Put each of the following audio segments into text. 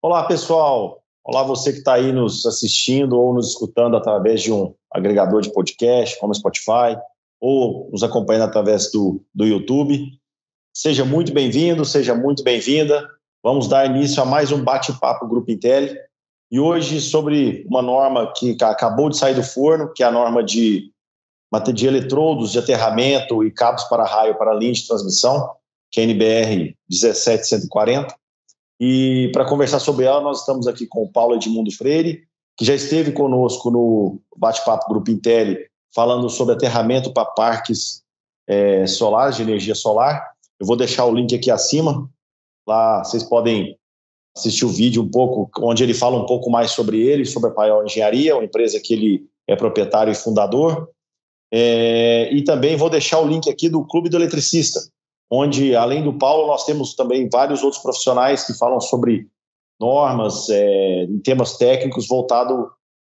Olá, pessoal. Olá, você que está aí nos assistindo ou nos escutando através de um agregador de podcast, como Spotify, ou nos acompanhando através do YouTube. Seja muito bem-vindo, seja muito bem-vinda. Vamos dar início a mais um bate-papo Grupo Intel. E hoje sobre uma norma que acabou de sair do forno, que é a norma de eletrodos de aterramento e cabos para raio para linha de transmissão, que é a NBR 17140. E para conversar sobre ela, nós estamos aqui com o Paulo Edmundo Freire, que já esteve conosco no bate-papo Grupo Intel, falando sobre aterramento para parques solares, de energia solar. Eu vou deixar o link aqui acima. Lá vocês podem assistir o vídeo um pouco, onde ele fala um pouco mais sobre ele, sobre a Paiol Engenharia, uma empresa que ele é proprietário e fundador. E também vou deixar o link aqui do Clube do Eletricista, onde, além do Paulo, nós temos também vários outros profissionais que falam sobre normas, em temas técnicos voltados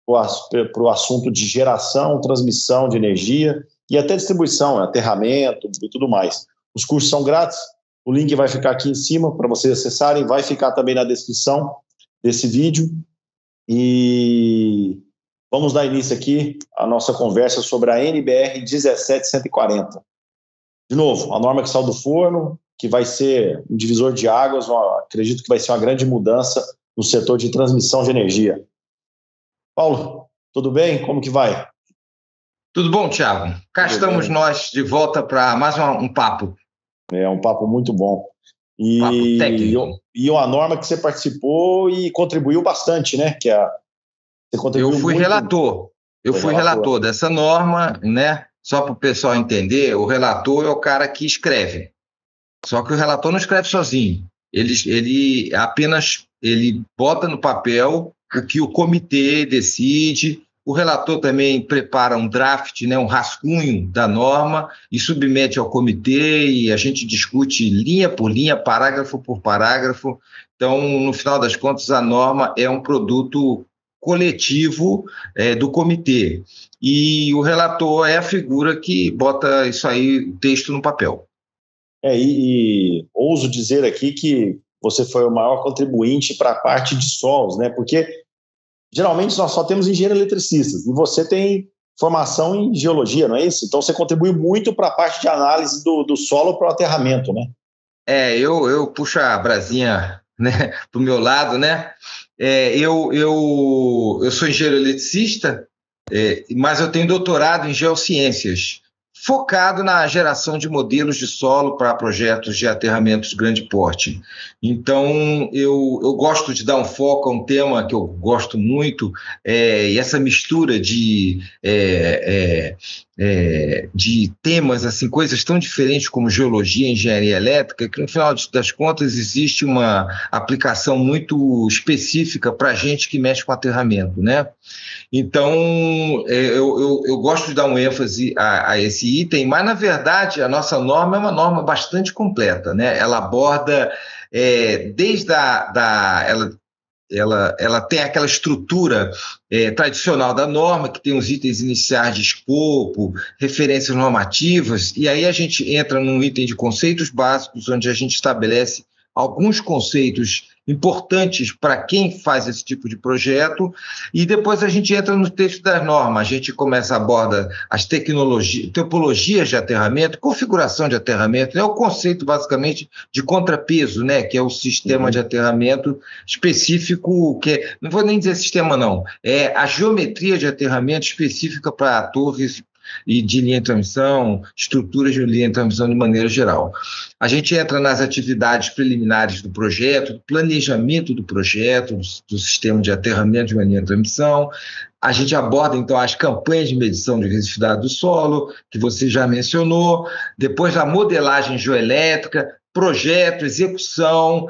para o assunto de geração, transmissão de energia e até distribuição, aterramento e tudo mais. Os cursos são grátis, o link vai ficar aqui em cima para vocês acessarem, vai ficar também na descrição desse vídeo. E vamos dar início aqui à nossa conversa sobre a NBR 17140. De novo, a norma que saiu do forno, que vai ser um divisor de águas, acredito que vai ser uma grande mudança no setor de transmissão de energia. Paulo, tudo bem? Como que vai? Tudo bom, Thiago? Cá estamos nós de volta para mais um papo. É um papo muito bom. Papo técnico. E uma norma que você participou e contribuiu bastante, né? Eu fui relator. Eu fui relator dessa norma, né? Só para o pessoal entender, o relator é o cara que escreve. Só que o relator não escreve sozinho. Ele apenas bota no papel o que o comitê decide. O relator também prepara um draft, né, um rascunho da norma e submete ao comitê e a gente discute linha por linha, parágrafo por parágrafo. Então, no final das contas, a norma é um produto coletivo do comitê. E o relator é a figura que bota isso aí, o texto no papel. E ouso dizer aqui que você foi o maior contribuinte para a parte de solos, né? Porque geralmente nós só temos engenheiros eletricistas e você tem formação em geologia, não é isso? Então você contribui muito para a parte de análise do solo para o aterramento, né? Eu puxo a brasinha, né, para o meu lado, né? Eu sou engenheiro eletricista, mas eu tenho doutorado em geociências, focado na geração de modelos de solo para projetos de aterramentos de grande porte. Então, eu gosto de dar um foco a um tema que eu gosto muito, e essa mistura de temas, assim, coisas tão diferentes como geologia e engenharia elétrica, que no final das contas existe uma aplicação muito específica para a gente que mexe com aterramento, né? Então, eu gosto de dar um ênfase a esse item, mas, na verdade, a nossa norma é uma norma bastante completa, né? Ela aborda desde ela tem aquela estrutura tradicional da norma, que tem os itens iniciais de escopo, referências normativas, e aí a gente entra num item de conceitos básicos, onde a gente estabelece alguns conceitos importantes para quem faz esse tipo de projeto, e depois a gente entra no texto das normas, a gente começa a abordar as topologias de aterramento, configuração de aterramento, né? O conceito basicamente de contrapeso, né? Que é o sistema de aterramento específico, não vou nem dizer sistema não, é a geometria de aterramento específica para torres e de linha de transmissão, estruturas de linha de transmissão de maneira geral. A gente entra nas atividades preliminares do projeto, do planejamento do projeto, do sistema de aterramento de uma linha de transmissão. A gente aborda, então, as campanhas de medição de resistividade do solo, que você já mencionou, depois a modelagem geoelétrica, projeto, execução,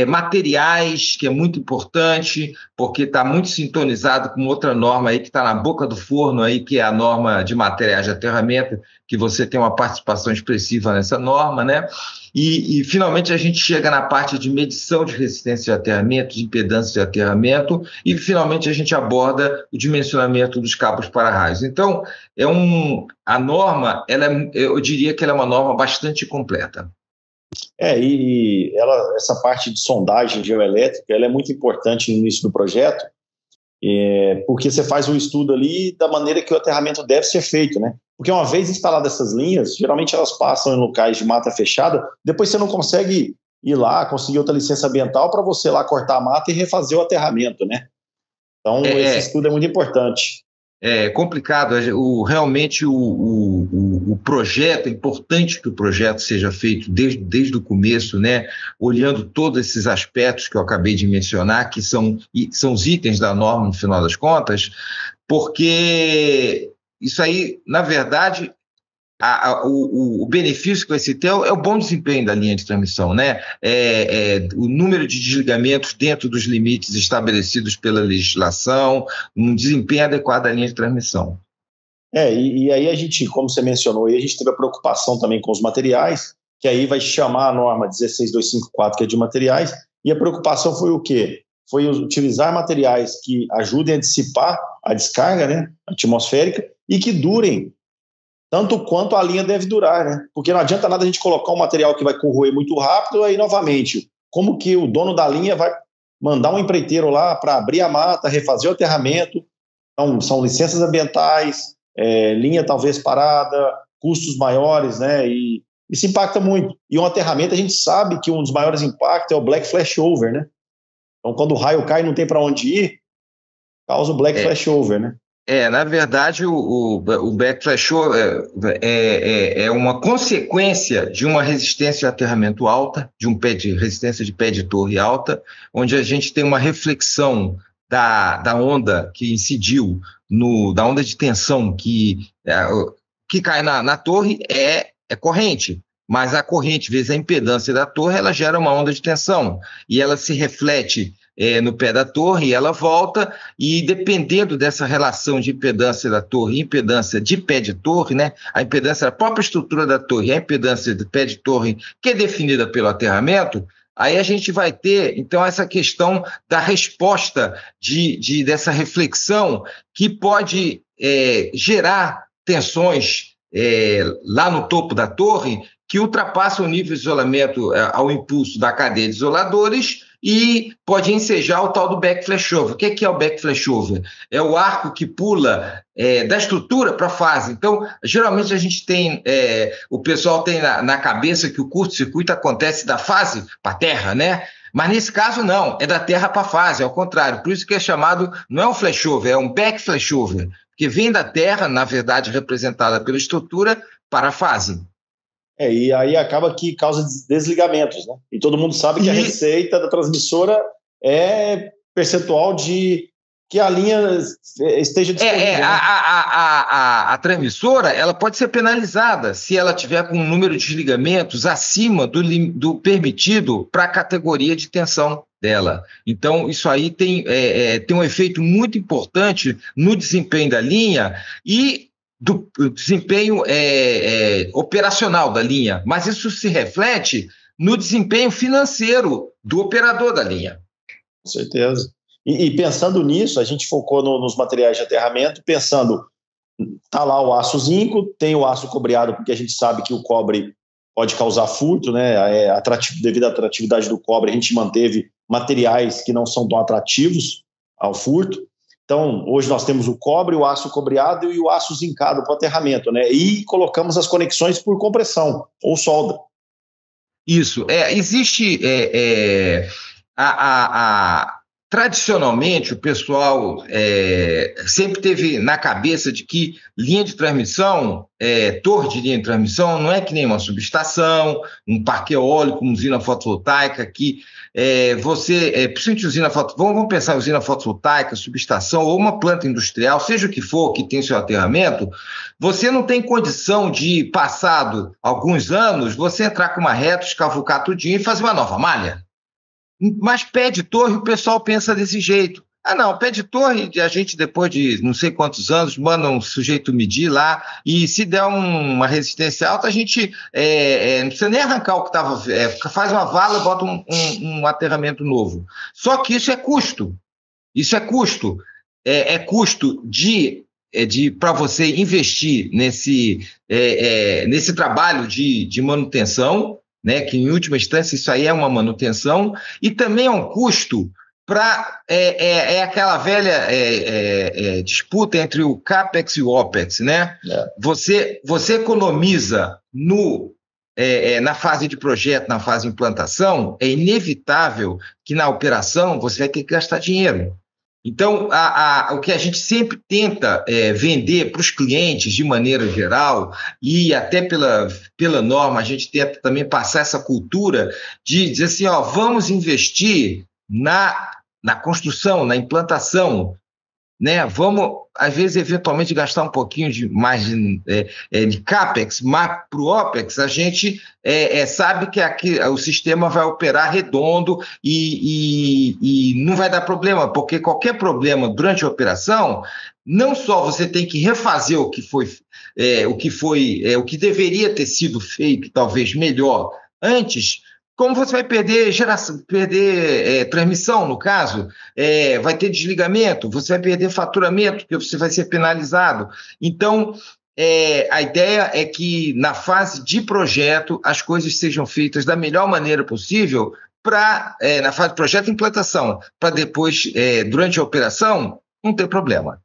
materiais, que é muito importante, porque está muito sintonizado com outra norma aí que está na boca do forno, aí, que é a norma de materiais de aterramento, que você tem uma participação expressiva nessa norma, né? E, finalmente, a gente chega na parte de medição de resistência de aterramento, de impedância de aterramento, e, finalmente, a gente aborda o dimensionamento dos cabos para-raios. Então, a norma, eu diria que ela é uma norma bastante completa. Essa parte de sondagem geoelétrica, ela é muito importante no início do projeto, porque você faz um estudo ali da maneira que o aterramento deve ser feito, né? Porque uma vez instaladas essas linhas, geralmente elas passam em locais de mata fechada, depois você não consegue ir lá, conseguir outra licença ambiental para você lá cortar a mata e refazer o aterramento, né? Então, esse estudo é muito importante. É complicado, realmente o projeto, é importante que o projeto seja feito desde o começo, né? Olhando todos esses aspectos que eu acabei de mencionar, que são os itens da norma, no final das contas, porque isso aí, na verdade, o benefício que vai se ter é o bom desempenho da linha de transmissão, né? O número de desligamentos dentro dos limites estabelecidos pela legislação, um desempenho adequado da linha de transmissão. E aí a gente, como você mencionou, a gente teve a preocupação também com os materiais, que aí vai chamar a norma 16254, que é de materiais, e a preocupação foi o quê? Foi utilizar materiais que ajudem a dissipar a descarga, né, atmosférica, e que durem tanto quanto a linha deve durar, né? Porque não adianta nada a gente colocar um material que vai corroer muito rápido, aí novamente, como que o dono da linha vai mandar um empreiteiro lá para abrir a mata, refazer o aterramento? Então, são licenças ambientais, linha talvez parada, custos maiores, né? E isso impacta muito. E um aterramento, a gente sabe que um dos maiores impactos é o black flashover, né? Então, quando o raio cai e não tem para onde ir, causa o black flashover, né? Na verdade, o black flashover é uma consequência de uma resistência de aterramento alta, de resistência de pé de torre alta, onde a gente tem uma reflexão da onda que incidiu, da onda de tensão que cai na torre é corrente. Mas a corrente, vezes a impedância da torre, ela gera uma onda de tensão e ela se reflete no pé da torre, ela volta, e dependendo dessa relação de impedância da torre e impedância de pé de torre, né, a impedância da própria estrutura da torre e a impedância do pé de torre, que é definida pelo aterramento, aí a gente vai ter, então, essa questão da resposta dessa reflexão que pode gerar tensões lá no topo da torre que ultrapassam o nível de isolamento ao impulso da cadeia de isoladores e pode ensejar o tal do back flashover. O que é o back flashover? É o arco que pula da estrutura para a fase. Então, geralmente a gente tem, o pessoal tem na cabeça que o curto-circuito acontece da fase para a terra, né? Mas nesse caso não, é da terra para a fase, ao contrário. Por isso que é chamado, não é um flashover, é um back flashover, que vem da terra, na verdade representada pela estrutura, para a fase. E aí acaba que causa desligamentos, né? E todo mundo sabe que a receita da transmissora é percentual de que a linha esteja disponível. A transmissora, ela pode ser penalizada se ela tiver com um número de desligamentos acima do permitido para a categoria de tensão dela. Então, isso aí tem um efeito muito importante no desempenho da linha e do desempenho operacional da linha, mas isso se reflete no desempenho financeiro do operador da linha. Com certeza. E pensando nisso, a gente focou nos materiais de aterramento, pensando, tá lá o aço zinco, tem o aço cobreado, porque a gente sabe que o cobre pode causar furto, né? Devido à atratividade do cobre, a gente manteve materiais que não são tão atrativos ao furto. Então, hoje nós temos o cobre, o aço cobreado e o aço zincado para o aterramento, né? E colocamos as conexões por compressão ou solda. Isso. Existe tradicionalmente, o pessoal sempre teve na cabeça de que linha de transmissão, torre de linha de transmissão, não é que nem uma subestação, um parque eólico, uma usina fotovoltaica, que principalmente usina fotovoltaica, vamos pensar em usina fotovoltaica, subestação ou uma planta industrial, seja o que for, que tem seu aterramento, você não tem condição de, passado alguns anos, você entrar com uma reta, escavucar tudinho e fazer uma nova malha. Mas pé de torre, o pessoal pensa desse jeito. Ah, não, pé de torre, a gente, depois de não sei quantos anos, manda um sujeito medir lá, e se der uma resistência alta, a gente não precisa nem arrancar o que estava, faz uma vala e bota um aterramento novo. Só que isso é custo. Isso é custo. É custo para você investir nesse trabalho de manutenção, né, que em última instância isso aí é uma manutenção, e também é um custo para aquela velha disputa entre o CAPEX e o OPEX, né? Você economiza na fase de projeto, na fase de implantação, é inevitável que na operação você vai ter que gastar dinheiro. Então, o que a gente sempre tenta vender para os clientes de maneira geral, e até pela norma, a gente tenta também passar essa cultura de dizer assim, vamos investir na construção, na implantação, né? Vamos, às vezes, eventualmente, gastar um pouquinho mais de CAPEX, mas para o OPEX, a gente sabe que aqui o sistema vai operar redondo e não vai dar problema, porque qualquer problema durante a operação, não só você tem que refazer o que deveria ter sido feito, talvez melhor, antes, como você vai perder transmissão, no caso, vai ter desligamento, você vai perder faturamento, porque você vai ser penalizado. Então, a ideia é que na fase de projeto as coisas sejam feitas da melhor maneira possível na fase de projeto e implantação, para depois, durante a operação, não ter problema.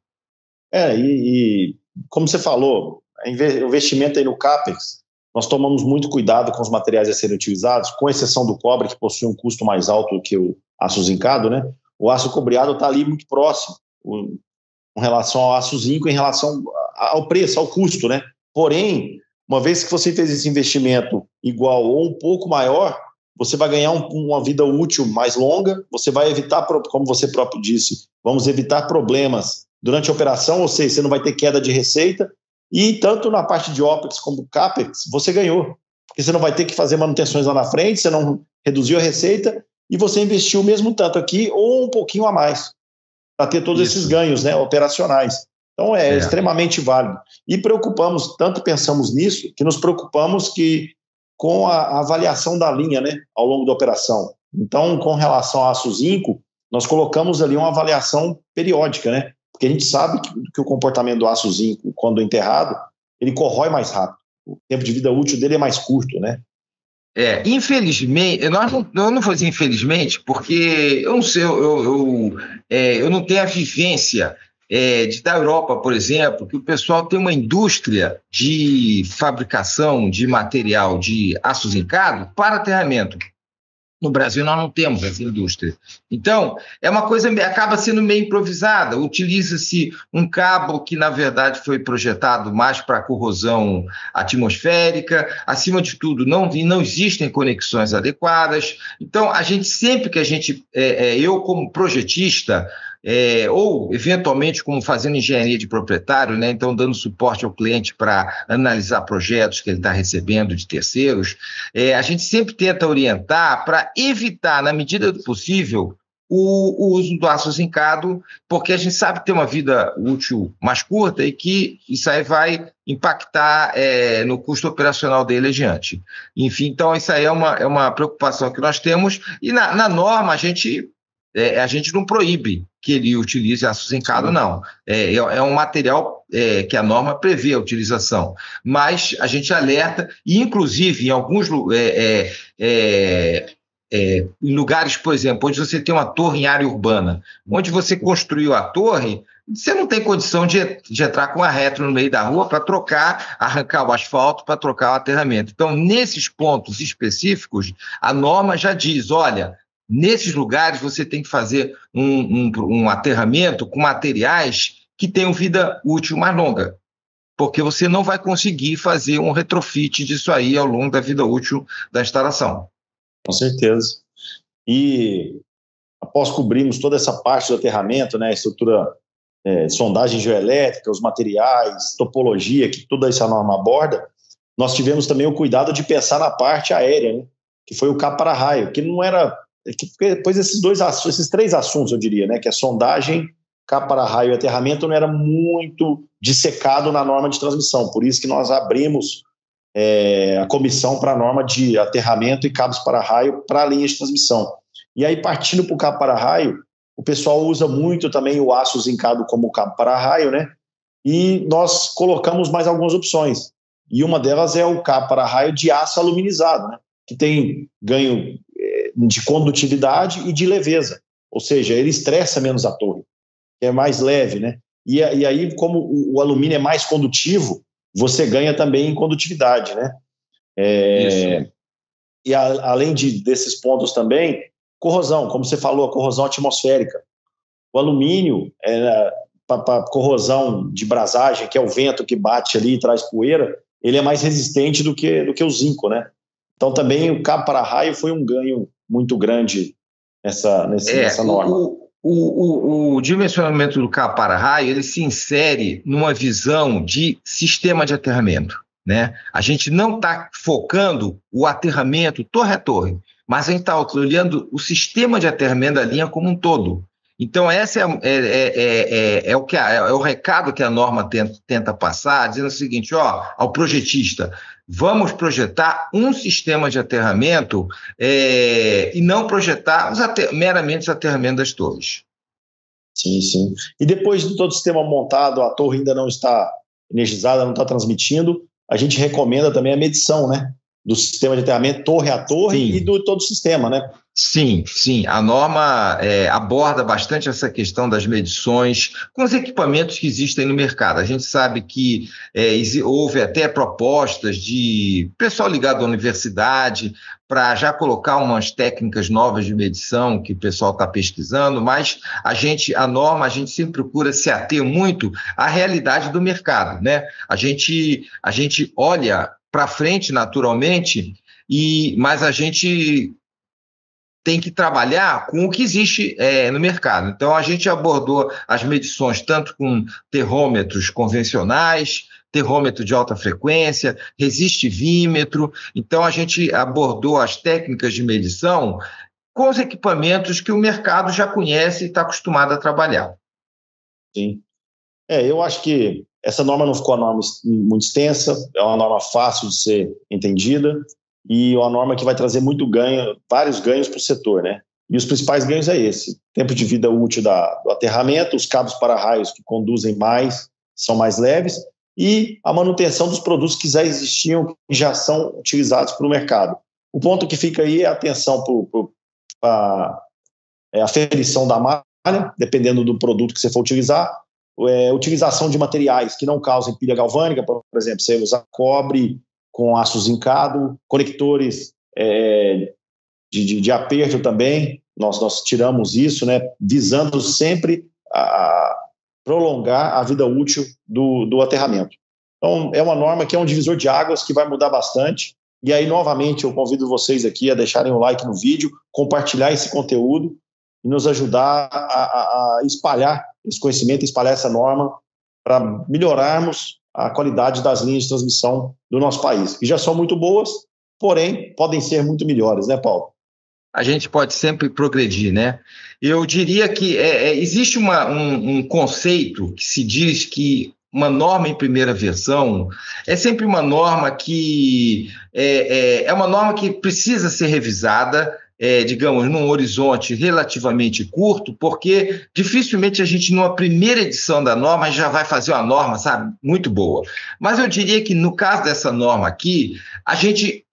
E como você falou, o investimento aí no CAPEX, nós tomamos muito cuidado com os materiais a serem utilizados, com exceção do cobre, que possui um custo mais alto do que o aço zincado, né? O aço cobreado está ali muito próximo, com relação ao aço zinco, em relação ao preço, ao custo, né? Porém, uma vez que você fez esse investimento igual ou um pouco maior, você vai ganhar uma vida útil mais longa, você vai evitar, como você próprio disse, vamos evitar problemas durante a operação, ou seja, você não vai ter queda de receita. E tanto na parte de OPEX como CAPEX, você ganhou. Porque você não vai ter que fazer manutenções lá na frente, você não reduziu a receita e você investiu o mesmo tanto aqui ou um pouquinho a mais para ter todos esses ganhos, né, operacionais. Então, é extremamente válido. E pensamos nisso, que nos preocupamos com a avaliação da linha, né, ao longo da operação. Então, com relação ao aço zinco, nós colocamos ali uma avaliação periódica, né? Porque a gente sabe que o comportamento do aço zinco, quando enterrado, ele corrói mais rápido. O tempo de vida útil dele é mais curto, né? Infelizmente, eu não vou dizer infelizmente, porque eu não sei, eu não tenho a vivência da Europa, por exemplo, que o pessoal tem uma indústria de fabricação de material de aço zincado para aterramento. No Brasil, nós não temos essa indústria. Então, é uma coisa acaba sendo meio improvisada. Utiliza-se um cabo que, na verdade, foi projetado mais para corrosão atmosférica. Acima de tudo, não existem conexões adequadas. Então, eu como projetista, ou eventualmente como fazendo engenharia de proprietário, né? Então dando suporte ao cliente para analisar projetos que ele está recebendo de terceiros, a gente sempre tenta orientar para evitar, na medida do possível, o uso do aço zincado, porque a gente sabe que tem uma vida útil mais curta e que isso aí vai impactar no custo operacional dele adiante. Enfim, então isso aí é uma preocupação que nós temos, e na norma a gente não proíbe que ele utilize aço zincado, não. É um material que a norma prevê a utilização, mas a gente alerta, e inclusive em alguns em lugares, por exemplo, onde você tem uma torre em área urbana, onde você construiu a torre, você não tem condição de entrar com a retro no meio da rua para arrancar o asfalto, para trocar o aterramento. Então, nesses pontos específicos, a norma já diz, olha, Nesses lugares, você tem que fazer um aterramento com materiais que tenham vida útil mais longa, porque você não vai conseguir fazer um retrofit disso aí ao longo da vida útil da instalação. Com certeza. E após cobrirmos toda essa parte do aterramento, né, estrutura, sondagem geoelétrica, os materiais, topologia, que toda essa norma aborda, nós tivemos também o cuidado de pensar na parte aérea, né, que foi o para-raio, que não era... Que depois esses três assuntos, eu diria, né, que é sondagem, para-raio e aterramento, não era muito dissecado na norma de transmissão. Por isso que nós abrimos a comissão para a norma de aterramento e cabos para-raio para a linha de transmissão. E aí, partindo para o cabo para-raio, o pessoal usa muito também o aço zincado como cabo para-raio, né? E nós colocamos mais algumas opções. E uma delas é o cabo para-raio de aço aluminizado, né? Que tem ganho de condutividade e de leveza. Ou seja, ele estressa menos a torre, é mais leve, né? E aí, como o alumínio é mais condutivo, você ganha também em condutividade, né? E além desses pontos também, corrosão, como você falou, a corrosão atmosférica. O alumínio, para corrosão de brasagem, que é o vento que bate ali e traz poeira, ele é mais resistente do que o zinco, né? Então também o cabo para-raio foi um ganho muito grande nessa norma. O dimensionamento do cabo para-raio, ele se insere numa visão de sistema de aterramento, né? A gente não está focando o aterramento torre a torre, mas a gente está olhando o sistema de aterramento da linha como um todo. Então, esse é o recado que a norma tenta passar, dizendo o seguinte, ao projetista, vamos projetar um sistema de aterramento e não projetar meramente os aterramentos das torres. Sim, sim. E depois de todo o sistema montado, a torre ainda não está energizada, não está transmitindo, a gente recomenda também a medição, né? Do sistema de aterramento torre a torre. Sim. E do todo o sistema, né? Sim, sim. A norma aborda bastante essa questão das medições com os equipamentos que existem no mercado. A gente sabe que houve até propostas de pessoal ligado à universidade para já colocar umas técnicas novas de medição que o pessoal está pesquisando, mas a gente sempre procura se ater muito à realidade do mercado, né? A gente olha para frente naturalmente, mas a gente tem que trabalhar com o que existe no mercado. Então, a gente abordou as medições tanto com termômetros convencionais, termômetro de alta frequência, resistivímetro. Então, a gente abordou as técnicas de medição com os equipamentos que o mercado já conhece e está acostumado a trabalhar. Sim. Eu acho que essa norma não ficou uma norma muito extensa, é uma norma fácil de ser entendida, e uma norma que vai trazer vários ganhos para o setor, né? E os principais ganhos é esse: tempo de vida útil do aterramento, os cabos para-raios que conduzem mais, são mais leves, e a manutenção dos produtos que já existiam, que já são utilizados para o mercado. O ponto que fica aí é a atenção para a aferição da malha, dependendo do produto que você for utilizar, utilização de materiais que não causem pilha galvânica, por exemplo, você usar cobre com aço zincado, conectores de aperto também, nós tiramos isso, né, visando sempre a prolongar a vida útil do aterramento. Então, é uma norma que é um divisor de águas que vai mudar bastante, e aí, novamente, eu convido vocês aqui a deixarem o like no vídeo, compartilhar esse conteúdo e nos ajudar a espalhar esse conhecimento, espalhar essa norma para melhorarmos a qualidade das linhas de transmissão do nosso país, que já são muito boas, porém podem ser muito melhores, né, Paulo? A gente pode sempre progredir, né? Eu diria que existe um conceito que se diz que uma norma em primeira versão é sempre uma norma que é uma norma que precisa ser revisada, digamos, num horizonte relativamente curto, porque dificilmente a gente, numa primeira edição da norma, já vai fazer uma norma, sabe, muito boa. Mas eu diria que, no caso dessa norma aqui, a gente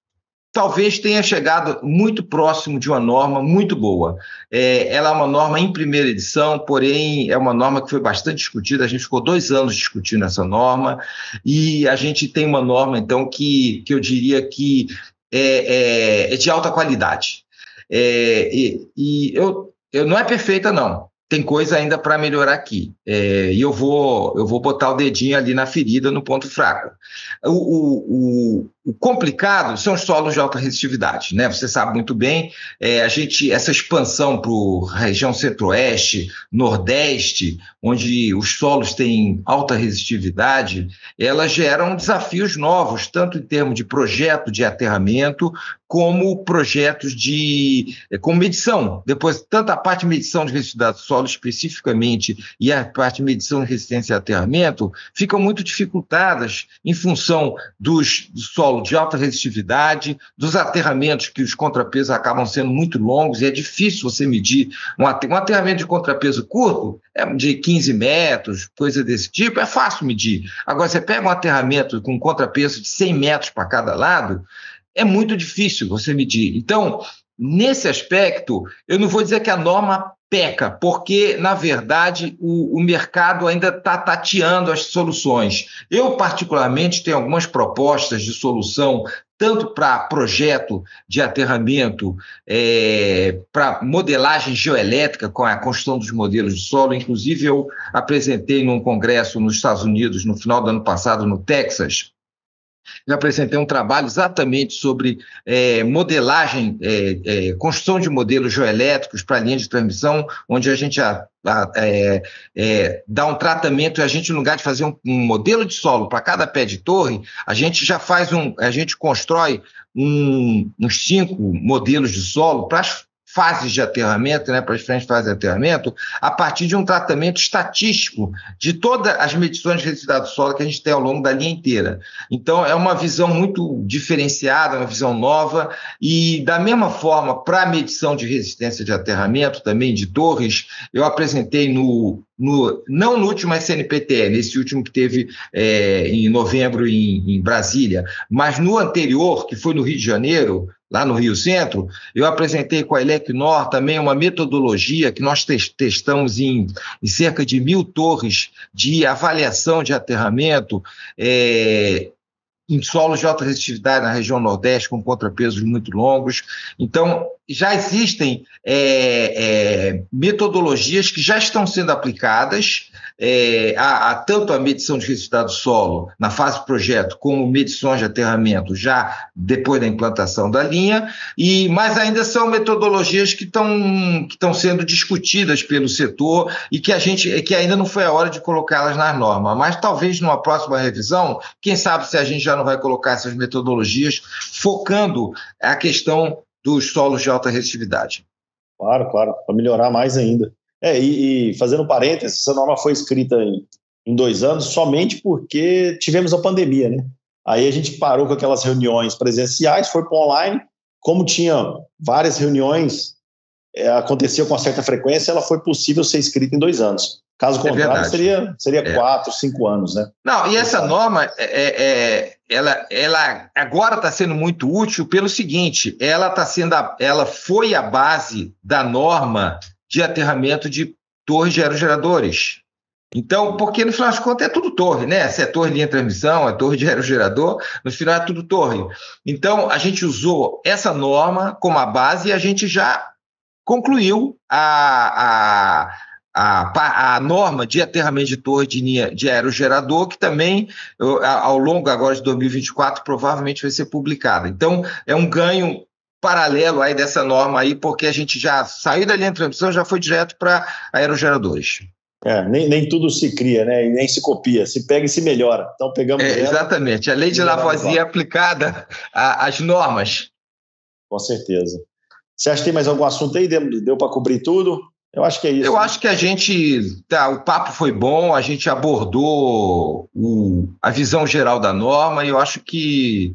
talvez tenha chegado muito próximo de uma norma muito boa. Ela é uma norma em primeira edição, porém é uma norma que foi bastante discutida, a gente ficou 2 anos discutindo essa norma, e a gente tem uma norma, então, que eu diria que é de alta qualidade. Não é perfeita, não. Tem coisa ainda para melhorar aqui. E eu vou botar o dedinho ali na ferida, no ponto fraco. O complicado são os solos de alta resistividade, né? Você sabe muito bem, essa expansão para a região centro-oeste, nordeste, onde os solos têm alta resistividade, elas geram desafios novos, tanto em termos de projeto de aterramento, como projetos com medição. Depois, tanto a parte de medição de resistividade do solo especificamente e a parte de medição de resistência a aterramento ficam muito dificultadas em função do solo de alta resistividade, dos aterramentos que os contrapesos acabam sendo muito longos e é difícil você medir. Um aterramento de contrapeso curto, de 15 metros, coisa desse tipo, é fácil medir. Agora, você pega um aterramento com um contrapeso de 100 metros para cada lado, é muito difícil você medir. Então, nesse aspecto, eu não vou dizer que a norma peca, porque, na verdade, o mercado ainda está tateando as soluções. Eu, particularmente, tenho algumas propostas de solução, tanto para projeto de aterramento, para modelagem geoelétrica com a construção dos modelos de solo. Inclusive, eu apresentei num congresso nos Estados Unidos, no final do ano passado, no Texas. Eu apresentei um trabalho exatamente sobre modelagem, construção de modelos geoelétricos para linha de transmissão, onde a gente dá um tratamento e a gente, no lugar de fazer um modelo de solo para cada pé de torre, a gente já constrói uns 5 modelos de solo para as fases de aterramento, né, para as diferentes fases de aterramento, a partir de um tratamento estatístico de todas as medições de resistividade do solo que a gente tem ao longo da linha inteira. Então, é uma visão muito diferenciada, uma visão nova, e da mesma forma, para a medição de resistência de aterramento, também de torres, eu apresentei não no último SNPTE, nesse último que teve em novembro em Brasília, mas no anterior, que foi no Rio de Janeiro, lá no Rio Centro, eu apresentei com a Elecnor também uma metodologia que nós testamos em cerca de 1.000 torres de avaliação de aterramento em solos de alta resistividade na região Nordeste, com contrapesos muito longos. Então, já existem metodologias que já estão sendo aplicadas, tanto a medição de resistividade do solo na fase do projeto, como medições de aterramento já depois da implantação da linha, mas ainda são metodologias que estão sendo discutidas pelo setor e que ainda não foi a hora de colocá-las nas normas. Mas talvez numa próxima revisão, quem sabe se a gente já não vai colocar essas metodologias focando a questão dos solos de alta resistividade. Claro, para melhorar mais ainda. E fazendo parênteses, essa norma foi escrita em 2 anos somente porque tivemos a pandemia, né? Aí a gente parou com aquelas reuniões presenciais, foi para online. Como tinha várias reuniões, aconteceu com uma certa frequência, ela foi possível ser escrita em 2 anos. Caso contrário, seria 4, 5 anos, né? Não, e essa norma, ela agora está sendo muito útil pelo seguinte, ela foi a base da norma de aterramento de torres de aerogeradores. Então, porque no final das contas é tudo torre, né? Se é torre de linha de transmissão, é torre de aerogerador, no final é tudo torre. Então, a gente usou essa norma como a base e a gente já concluiu a norma de aterramento de torre de linha de aerogerador, que também, ao longo agora de 2024, provavelmente vai ser publicada. Então, é um ganho paralelo aí dessa norma aí, porque a gente já saiu da linha de transmissão, já foi direto para aerogeradores. Nem tudo se cria, né? E nem se copia, se pega e se melhora. Então pegamos exatamente, a lei de Lavoisier aplicada às normas. Com certeza. Você acha que tem mais algum assunto aí? Deu para cobrir tudo? Eu acho que é isso. Eu acho que o papo foi bom, a gente abordou a visão geral da norma, e eu acho que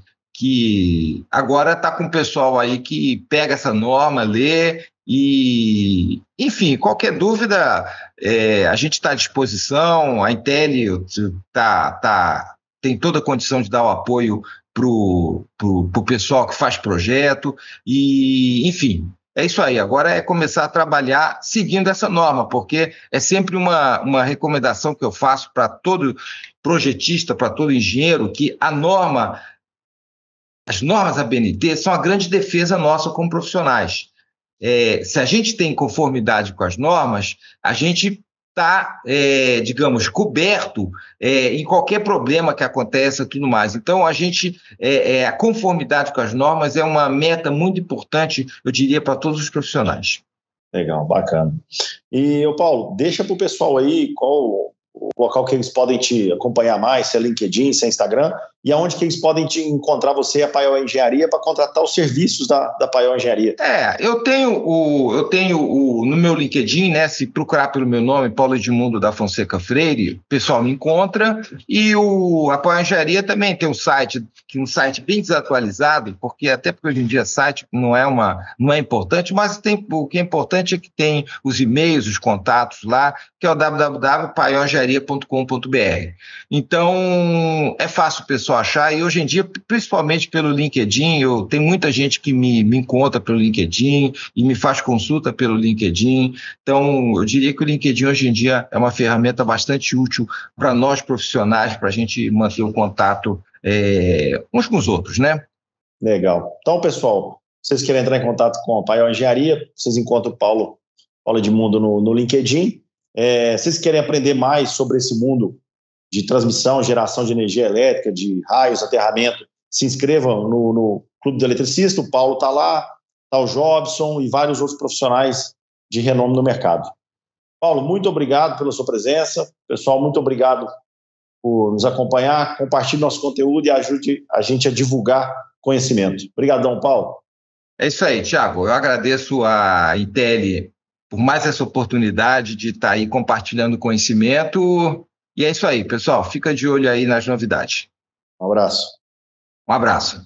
agora está com o pessoal aí que pega essa norma, lê e, enfim, qualquer dúvida, a gente está à disposição, a Intel tem toda a condição de dar o apoio para o pessoal que faz projeto e, enfim, é isso aí. Agora é começar a trabalhar seguindo essa norma, porque é sempre uma recomendação que eu faço para todo projetista, para todo engenheiro, que as normas ABNT são a grande defesa nossa como profissionais. se a gente tem conformidade com as normas, a gente está, digamos, coberto em qualquer problema que aconteça e tudo mais. Então, a conformidade com as normas é uma meta muito importante, eu diria, para todos os profissionais. Legal, bacana. E, Paulo, deixa para o pessoal aí qual o local que eles podem te acompanhar mais, se é LinkedIn, se é Instagram, e aonde que eles podem te encontrar você e a Paiol Engenharia para contratar os serviços da Paiol Engenharia. Eu tenho no meu LinkedIn, né, se procurar pelo meu nome, Paulo Edmundo da Fonseca Freire, o pessoal me encontra, e a Paiol Engenharia também tem um site bem desatualizado, porque hoje em dia site não é importante, mas o que é importante é que tem os e-mails, os contatos lá, que é o www.paiolengenharia.com.br. Então, é fácil o pessoal achar, e hoje em dia, principalmente pelo LinkedIn, tem muita gente que me encontra pelo LinkedIn e me faz consulta pelo LinkedIn. Então, eu diria que o LinkedIn hoje em dia é uma ferramenta bastante útil para nós profissionais, para a gente manter o contato uns com os outros, né? Legal. Então, pessoal, se vocês querem entrar em contato com a Paiol Engenharia, vocês encontram o Paulo Edmundo no LinkedIn. Se vocês querem aprender mais sobre esse mundo de transmissão, geração de energia elétrica, de raios, aterramento, se inscrevam no Clube do Eletricista. O Paulo está lá, está o Jobson e vários outros profissionais de renome no mercado. Paulo, muito obrigado pela sua presença. Pessoal, muito obrigado por nos acompanhar. Compartilhe nosso conteúdo e ajude a gente a divulgar conhecimento. Obrigadão, Paulo. É isso aí, Thiago. Eu agradeço a Intel por mais essa oportunidade de estar aí compartilhando conhecimento. E é isso aí, pessoal. Fica de olho aí nas novidades. Um abraço. Um abraço.